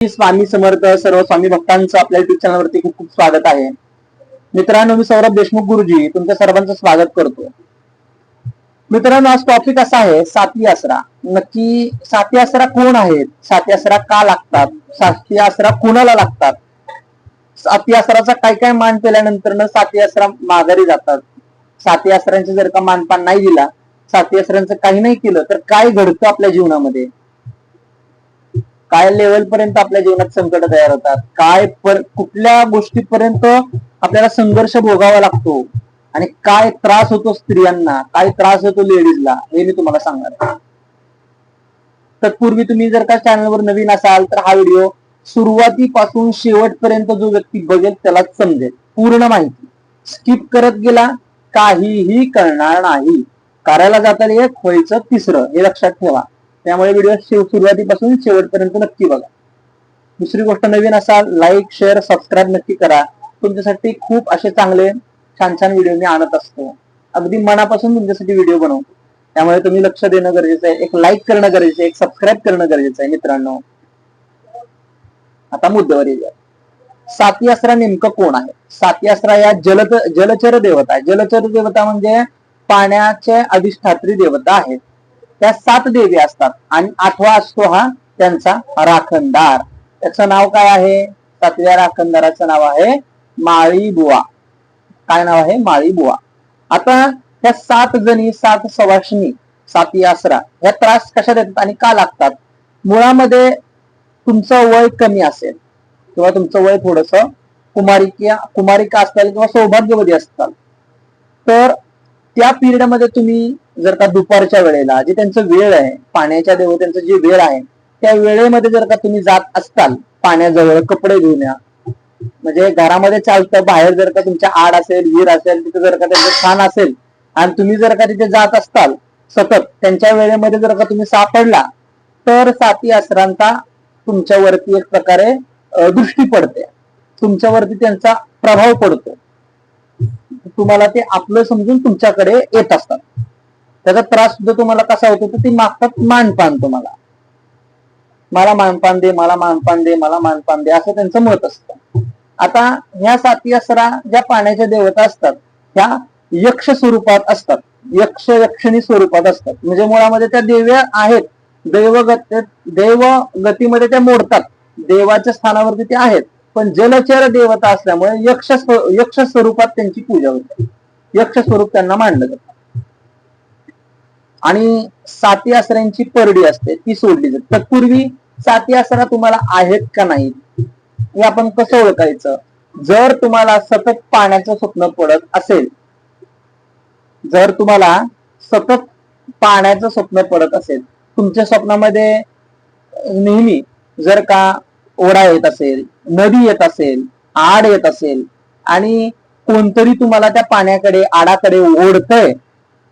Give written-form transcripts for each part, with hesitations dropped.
स्वामी समर्थ. सर्व स्वामी भक्तांचं आपल्या युट्यूब चॅनलवरती खूप खूप स्वागत आहे. मित्रांनो, मी सौरभ देशमुख गुरुजी तुमच्या सर्वांचं स्वागत करतो. मित्रांनो, आज टॉपिक असा आहे साती आसरा. नक्की साती आसरा कोण आहेत, साती आसरा का लागतात, साती आसरा कोणाला लागतात, साती आसराचा काय काय मान केल्यानंतर साती आसरा माघारी जातात, साती आसऱ्यांचे जर का मानपान नाही दिला, साती आसऱ्यांचं काही नाही केलं तर काय घडतं आपल्या जीवनामध्ये, काय लेवल पर्यंत आपल्या जीवनात संकट तयार होतात, काय कुठल्या गोष्टीपर्यंत आपल्याला संघर्ष भोगावा लागतो आणि काय त्रास होतो स्त्रियांना, काय त्रास होतो लेडीजला, हे मी तुम्हाला सांगणार आहे. तत्पूर्वी तुम्ही जर का चॅनलवर नवीन असाल तर हा व्हिडिओ सुरुवातीपासून शेवटपर्यंत जो व्यक्ती बघेल त्यालाच समजेल पूर्ण माहिती. स्किप करत गेला काहीही कळणार नाही. करायला जाताना एक व्हायचं तिसरं, हे लक्षात ठेवा. त्यामुळे व्हिडिओ सुरुवातीपासून शेवटपर्यंत नक्की बघा. दुसरी गोष्ट, नवीन असाल लाईक शेअर सबस्क्राईब नक्की करा. तुमच्यासाठी खूप असे चांगले छान छान व्हिडिओ मी आणत असतो. अगदी मनापासून तुमच्यासाठी व्हिडिओ बनवतो. त्यामुळे तुम्ही लक्ष देणं गरजेचं आहे, एक लाईक करणं गरजेचं आहे, एक सबस्क्राईब करणं गरजेचं आहे. मित्रांनो, आता मुद्द्यावर येऊया. साती आसरा नेमकं कोण आहे? साती आसरा या जलचर देवता आहे. जलचर देवता म्हणजे पाण्याचे अधिष्ठात्री देवता आहेत. त्या 7 देवी असतात आणि 8वा असतो हा त्यांचा राखणदार. त्याचं नाव काय आहे? 7व्या राखणदाराचं नाव आहे माळी बुवा. काय नाव आहे? माळी बुवा. आता त्या 7 जणी, 7 सवाष्णी, साती आसरा ह्या त्रास कशा देतात आणि का लागतात? मुळामध्ये तुमचं वय कमी असेल किंवा तुमचं वय थोडस कुमारिका असताल किंवा सौभाग्यवती असताल तर त्या पिरियड मध्ये तुम्ही जर का दुपारच्या वेळेला, जे त्यांचं वेळ आहे, पाण्याच्या देवतांचं जे वेळ आहे, त्या वेळेमध्ये जर का तुम्ही जात असताल पाण्याजवळ कपडे धुवून, म्हणजे घरामध्ये चालतं, बाहेर जर का तुमच्या आड असेल, विहीर असेल, तिथे जर का त्यांचं स्थान असेल आणि तुम्ही जर का तिथे जात असताल सतत त्यांच्या वेळेमध्ये जर का तुम्ही सापडला तर साती आसरांचा तुमच्यावरती एक प्रकारे दृष्टी पडते, तुमच्यावरती त्यांचा प्रभाव पडतो. तुम्हाला ते आपलं समजून तुमच्याकडे येत असतात. त्याचा त्रास सुद्धा तुम्हाला कसा होतो तर ते मागतात मानपान. तुम्हाला मला मानपान दे, मला मानपान दे, मला मानपान दे, असं त्यांचं मत असतं. आता ह्या साती आसरा ज्या पाण्याच्या देवता असतात ह्या यक्ष स्वरूपात असतात, यक्ष यक्षिणी स्वरूपात असतात. म्हणजे मुळामध्ये त्या देव्या आहेत, देव गतीमध्ये त्या मोडतात, देवाच्या स्थानावरती ते आहेत, पण जलचर देवता असल्यामुळे यक्ष स्वरूपात त्यांची पूजा होते, यक्ष स्वरूप त्यांना मानलं जातं. आणि साती आसऱ्यांची परडी असते ती सोडली जाते. तत्पूर्वी साती आसरा तुम्हाला आहेत का नाही हे आपण कसं ओळखायचं? जर तुम्हाला सतत पाण्याचं स्वप्न पडत असेल, जर तुम्हाला सतत पाण्याचं स्वप्न पडत असेल, तुमच्या स्वप्नामध्ये नेहमी जर का ओढा येत असेल, नदी येत असेल, आड येत असेल आणि कोणतरी तुम्हाला त्या पाण्याकडे, आडाकडे ओढतंय,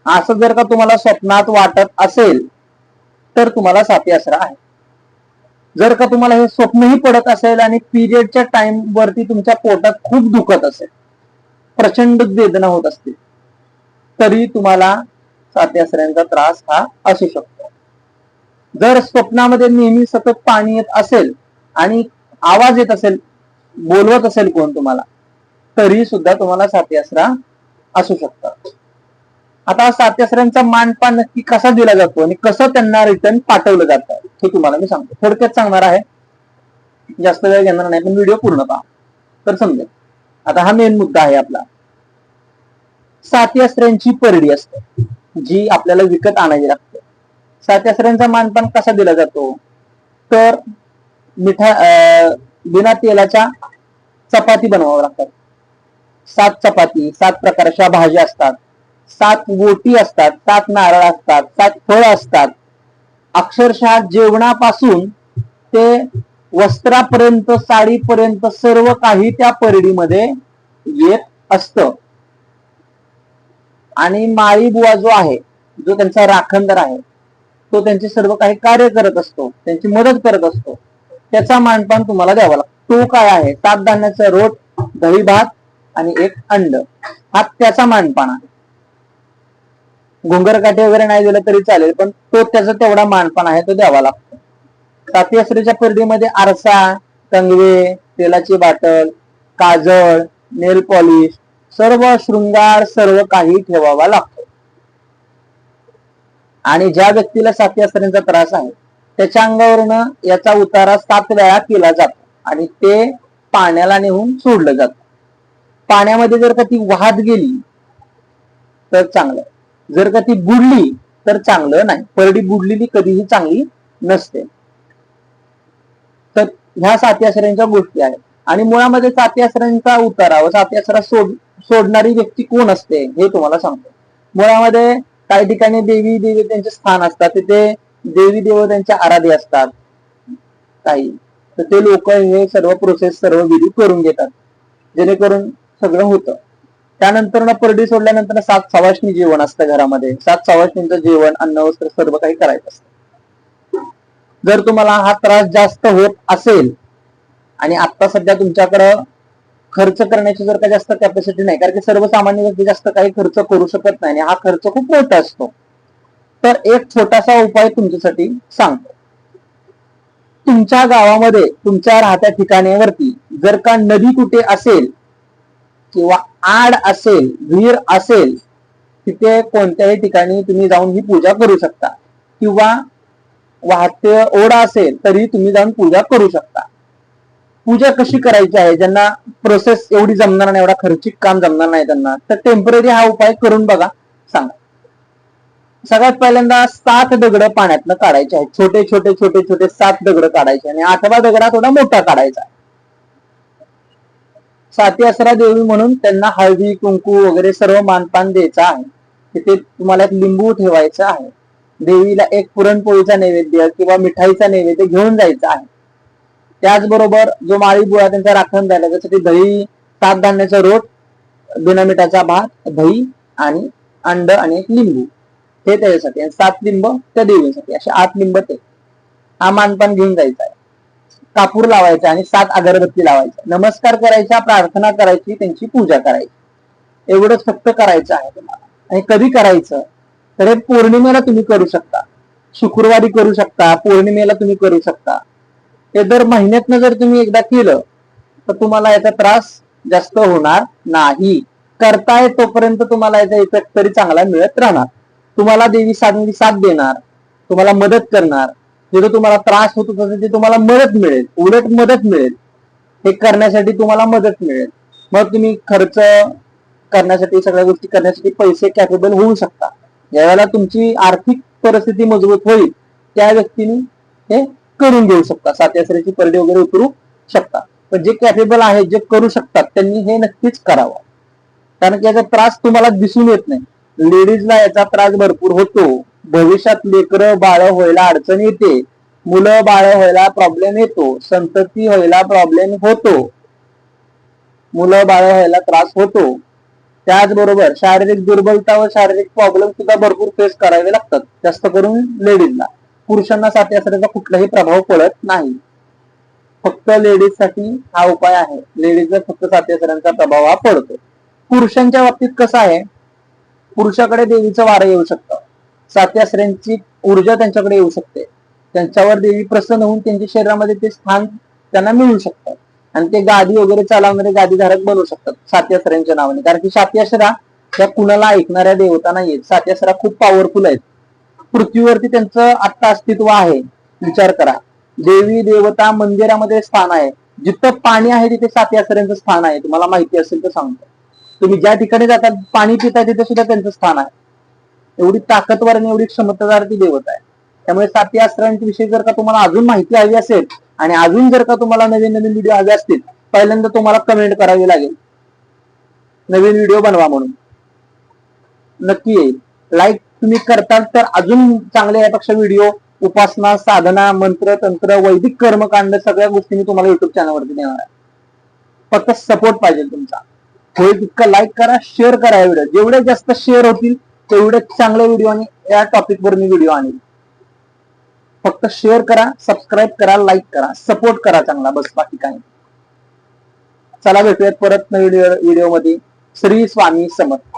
असं जर का तुम्हाला स्वप्नात वाटत असेल तर तुम्हाला साती आसरा आहे. जर का तुम्हाला हे स्वप्नही पडत असेल आणि पिरियडच्या टाइम वरती तुमच्या पोटात खूप दुखत असेल, प्रचंड वेदना होत असतील, तरी तुम्हाला साती आसऱ्यांचा त्रास हा असू शकतो. जर स्वप्नामध्ये नेहमी सतत पाणी येत असेल आणि आवाज येत असेल, बोलवत असेल कोण तुम्हाला, तरी सुद्धा तुम्हाला साती आसरा असू शकतात. आता साती आसऱ्यांचा मानपान नक्की कसा दिला जातो आणि कसं त्यांना रिटर्न पाठवलं जातं हे तुम्हाला मी सांगतो. थोडक्यात सांगणार आहे, जास्त वेळ घेणार नाही, पण व्हिडिओ पूर्ण पहा तर समजेल. आता हा मेन मुद्दा आहे आपला. साती आसऱ्यांची परडी असते जी आपल्याला विकत आणावी लागते. साती आसऱ्यांचा मानपान कसा दिला जातो तर बिना तेलाच्या चपाती बनवाव्या लागतात. 7 चपाती, 7 प्रकारच्या भाज्या असतात, 7 गोटी असतात, 7 नारळ असतात, 7 फळ असतात. अक्षरशः जेवणापासून ते वस्त्रापर्यंत, साडीपर्यंत सर्व काही त्या परडीमध्ये येत असतं. आणि माळी बुवा जो आहे, जो त्यांचा राखणदार आहे, तो त्यांचे सर्व काही कार्य करत असतो, त्यांची मदत करत असतो. त्याचा मानपान तुम्हाला द्यावा लागतो. तो काय आहे? 7 धान्याचा रोट, दही भात आणि 1 अंड, हा त्याचा मानपान आहे. घुंगरकाठी वगैरे नाही दिलं तरी चालेल, पण तो त्याचा तेवढा मानपान आहे, तो द्यावा लागतो. साती आसऱ्याच्या परडीमध्ये आरसा, कंगवे, तेलाची बाटल, काजळ, नेल पॉलिश, सर्व शृंगार सर्व काही ठेवावा लागतो. आणि ज्या व्यक्तीला साती आसऱ्यांचा त्रास आहे त्याच्या अंगावरनं याचा उतारा 7 वेळा केला जातो आणि ते पाण्याला नेऊन सोडलं जातं. पाण्यामध्ये जर का ती वाहत गेली तर चांगलं, जर का ती बुडली तर चांगलं नाही. परडी बुडलेली कधीही चांगली नसते. तर ह्या साती आसऱ्यांच्या गोष्टी आहेत. आणि मुळामध्ये साती आसऱ्यांचा उतारा व साती आसरा सोडणारी व्यक्ती कोण असते हे तुम्हाला सांगतो. मुळामध्ये काही ठिकाणी देवी देवतांचे स्थान असतात, तिथे देवी देवतांच्या आराध्य असतात काही, तर ते लोक हे सर्व प्रोसेस सर्व विधी करून घेतात जेणेकरून सगळं होतं. त्यानंतर परडी सोडल्यानंतर 7 सवाष्णी जेवण असतं घरामध्ये. 7 सवाष्णींचं जेवण, अन्न, वस्त्र सर्व काही करायचं असतं. जर तुम्हाला हा त्रास जास्त होत असेल आणि आता सध्या तुमच्याकडं खर्च करण्याची जर का जास्त कॅपॅसिटी नाही, कारण की सर्वसामान्य व्यक्ती जास्त काही खर्च करू शकत नाही आणि हा खर्च खूप मोठा असतो, तर एक छोटासा उपाय तुमच्यासाठी सांगतो. तुमच्या गावामध्ये तुमच्या राहत्या ठिकाणावरती जर का नदी कुठे असेल किंवा आड असेल, विहीर असेल, तिथे कोणत्याही ठिकाणी तुम्ही जाऊन ही पूजा करू शकता. किंवा वाहते ओढा असेल तरी तुम्ही जाऊन पूजा करू शकता. पूजा कशी करायची आहे, ज्यांना प्रोसेस एवढी जमणार नाही, एवढा खर्चिक काम जमणार नाही त्यांना, तर टेम्पररी हा उपाय करून बघा, सांगा. सगळ्यात पहिल्यांदा 7 दगड पाण्यातनं काढायचे आहेत. छोटे छोटे छोटे छोटे 7 दगड काढायचे आणि 8वा दगड थोडा मोठा काढायचा. साती आसरा देवी म्हणून त्यांना हळदी कुंकू वगैरे सर्व मानपान द्यायचं आहे. तिथे तुम्हाला एक लिंबू ठेवायचा आहे. देवीला एक पुरणपोळीचा नैवेद्य किंवा मिठाईचा नैवेद्य घेऊन जायचा आहे. त्याचबरोबर जो माळी बुवा त्यांचा राखण झाला त्यासाठी दही, 7 धान्याचा रोट, बिना मिठाचा भात, दही आणि अंड आणि एक लिंबू हे त्याच्यासाठी, आणि 7 लिंब त्या देवीसाठी, असे 8 लिंब ते हा मानपान घेऊन जायचा आहे. कापूर लावायचा आणि 7 अगरबत्ती लावायचा, नमस्कार करायचा, प्रार्थना करायची, त्यांची पूजा करायची, एवढंच फक्त करायचं आहे तुम्हाला. आणि कधी करायचं तर हे पौर्णिमेला तुम्ही करू शकता, शुक्रवारी करू शकता, पौर्णिमेला तुम्ही करू शकता. हे दर महिन्यातनं जर तुम्ही एकदा केलं तर तुम्हाला याचा त्रास जास्त होणार नाही. करताय तोपर्यंत तुम्हाला याचा इफेक्ट तरी चांगला मिळत राहणार. तुम्हाला देवी साथ देणार, तुम्हाला मदत करणार. जिथे तुम्हाला त्रास होत होता तिथे तुम्हाला मदत मिळेल, उलट मदत मिळेल. हे करण्यासाठी तुम्हाला मदत मिळेल. मग तुम्ही खर्च करण्यासाठी, सगळ्या गोष्टी करण्यासाठी पैसे कॅपेबल होऊ शकता. ज्यावेळेला तुमची आर्थिक परिस्थिती मजबूत होईल त्या व्यक्तीने हे करून घेऊ शकता, साती आसऱ्याची परडी वगैरे उतरू शकता. पण जे कॅपेबल आहे, जे करू शकतात, त्यांनी हे नक्कीच करावं. कारण की याचा त्रास तुम्हाला दिसून येत नाही. लेडीजला याचा त्रास भरपूर होतो. भविष्यात लेकरं बाळ व्हायला अडचण येते, मुलं बाळ व्हायला प्रॉब्लेम येतो, संतती व्हायला प्रॉब्लेम होतो, मुलं बाळ व्हायला त्रास होतो. त्याचबरोबर शारीरिक दुर्बलता व शारीरिक प्रॉब्लेम सुद्धा भरपूर फेस करावे लागतात, जास्त करून लेडीजला. पुरुषांना साती आसऱ्याचा कुठलाही प्रभाव पडत नाही. फक्त लेडीज साठी हा उपाय आहे. लेडीजला फक्त साती आसऱ्यांचा प्रभाव हा पडतो. पुरुषांच्या बाबतीत कसं आहे, पुरुषाकडे देवीचं वारं येऊ शकतं, साती आसऱ्यांची ऊर्जा त्यांच्याकडे येऊ शकते, त्यांच्यावर देवी प्रसन्न होऊन त्यांच्या शरीरामध्ये ते स्थान त्यांना मिळू शकतं आणि ते गादी वगैरे चालवणारे गादीधारक बनवू शकतात साती आसऱ्यांच्या नावाने. कारण की साती आसरा त्या कुणाला ऐकणाऱ्या देवता नाहीयेत. साती आसरा खूप पॉवरफुल आहेत. पृथ्वीवरती त्यांचं आता अस्तित्व आहे. विचार करा, देवी देवता मंदिरामध्ये स्थान आहे, जिथं पाणी आहे तिथे साती आसऱ्यांचं स्थान आहे. तुम्हाला माहिती असेल तर सांगतो. तुम्ही ज्या ठिकाणी जाता पाणी पिता तिथे सुद्धा त्यांचं स्थान आहे. एवढी ताकदवर आणि एवढी क्षमतादार ती देवता आहे. त्यामुळे साती आसऱ्यांच्या विषयी जर का तुम्हाला अजून माहिती हवी असेल आणि अजून जर का तुम्हाला नवीन नवीन व्हिडिओ हवे असतील, पहिल्यांदा तुम्हाला कमेंट करावी लागेल, नवीन व्हिडिओ बनवा म्हणून. नक्की येईल. लाईक तुम्ही करताल तर अजून चांगले यापेक्षा व्हिडिओ, उपासना, साधना, मंत्र, तंत्र, वैदिक कर्मकांड सगळ्या गोष्टी मी तुम्हाला युट्यूब चॅनलवरती देणार आहे. फक्त सपोर्ट पाहिजे तुमचा. होईल तितकं लाईक करा, शेअर करा. व्हिडिओ जेवढे जास्त शेअर होतील तेवढे चांगले व्हिडिओ आणि या टॉपिक वर मी व्हिडिओ आणेल. फक्त शेअर करा, सबस्क्राईब करा, लाईक करा, सपोर्ट करा चांगला, बस बाकी काही. चला भेटूयात परत नवीन व्हिडिओ मध्ये. श्री स्वामी समर्थ.